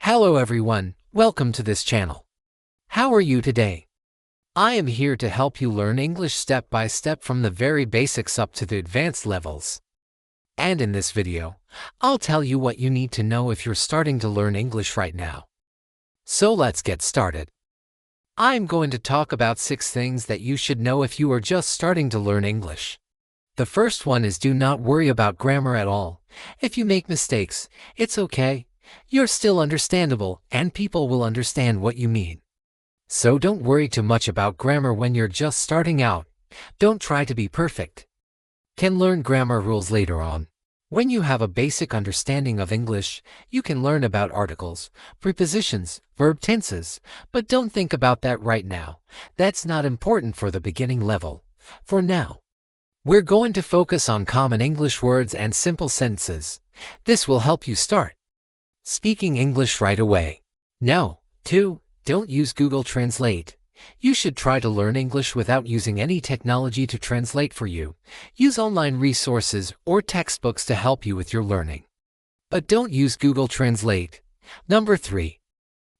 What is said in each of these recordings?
Hello everyone, welcome to this channel. How are you today? I am here to help you learn English step by step from the very basics up to the advanced levels. And in this video, I'll tell you what you need to know if you're starting to learn English right now. So let's get started. I'm going to talk about 6 things that you should know if you are just starting to learn English. The first one is do not worry about grammar at all. If you make mistakes, it's okay. You're still understandable, and people will understand what you mean. So don't worry too much about grammar when you're just starting out. Don't try to be perfect. Can learn grammar rules later on. When you have a basic understanding of English, you can learn about articles, prepositions, verb tenses, but don't think about that right now. That's not important for the beginning level. For now, we're going to focus on common English words and simple sentences. This will help you start speaking English right away. No, 2. Don't use Google Translate. You should try to learn English without using any technology to translate for you. Use online resources or textbooks to help you with your learning. But don't use Google Translate. Number 3.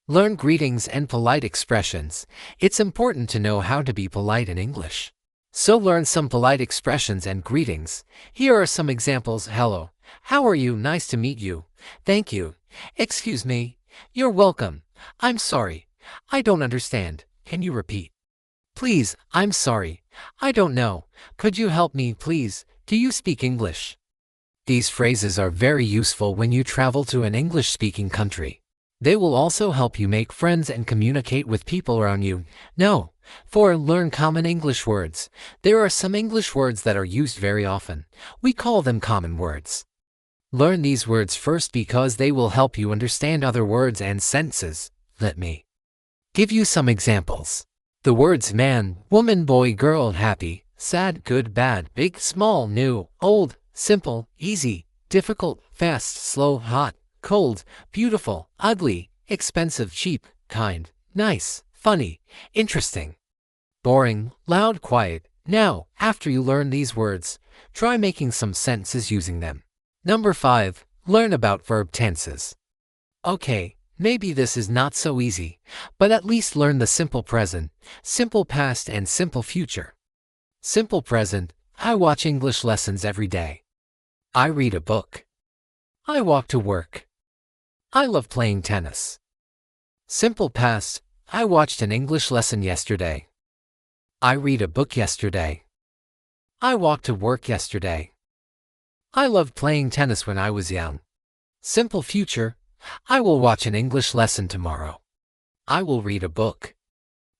Learn greetings and polite expressions. It's important to know how to be polite in English. So learn some polite expressions and greetings. Here are some examples. Hello. How are you? Nice to meet you. Thank you. Excuse me. You're welcome. I'm sorry. I don't understand. Can you repeat? Please, I'm sorry. I don't know. Could you help me, please? Do you speak English? These phrases are very useful when you travel to an English-speaking country. They will also help you make friends and communicate with people around you. No. 4. Learn common English words. There are some English words that are used very often. We call them common words. Learn these words first because they will help you understand other words and sentences. Let me give you some examples. The words man, woman, boy, girl, happy, sad, good, bad, big, small, new, old, simple, easy, difficult, fast, slow, hot, cold, beautiful, ugly, expensive, cheap, kind, nice, funny, interesting, boring, loud, quiet. Now, after you learn these words, try making some sentences using them. Number 5. Learn about verb tenses. Okay, maybe this is not so easy, but at least learn the simple present, simple past, and simple future. Simple present, I watch English lessons every day. I read a book. I walk to work. I love playing tennis. Simple past, I watched an English lesson yesterday. I read a book yesterday. I walked to work yesterday. I loved playing tennis when I was young. Simple future, I will watch an English lesson tomorrow. I will read a book.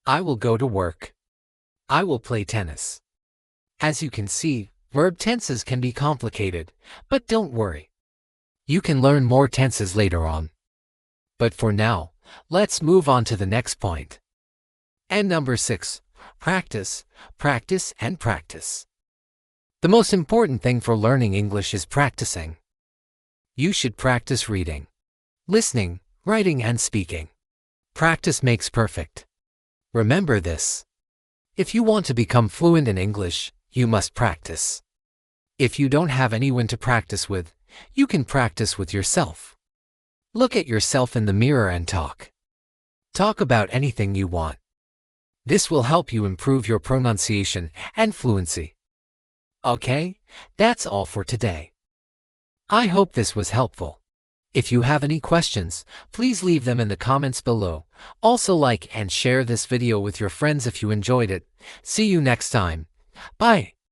I will go to work. I will play tennis. As you can see, verb tenses can be complicated, but don't worry. You can learn more tenses later on. But for now, let's move on to the next point. And number 6, practice, practice, and practice. The most important thing for learning English is practicing. You should practice reading, listening, writing, and speaking. Practice makes perfect. Remember this. If you want to become fluent in English, you must practice. If you don't have anyone to practice with, you can practice with yourself. Look at yourself in the mirror and talk. Talk about anything you want. This will help you improve your pronunciation and fluency. Okay, that's all for today. I hope this was helpful. If you have any questions, please leave them in the comments below. Also like and share this video with your friends if you enjoyed it. See you next time. Bye.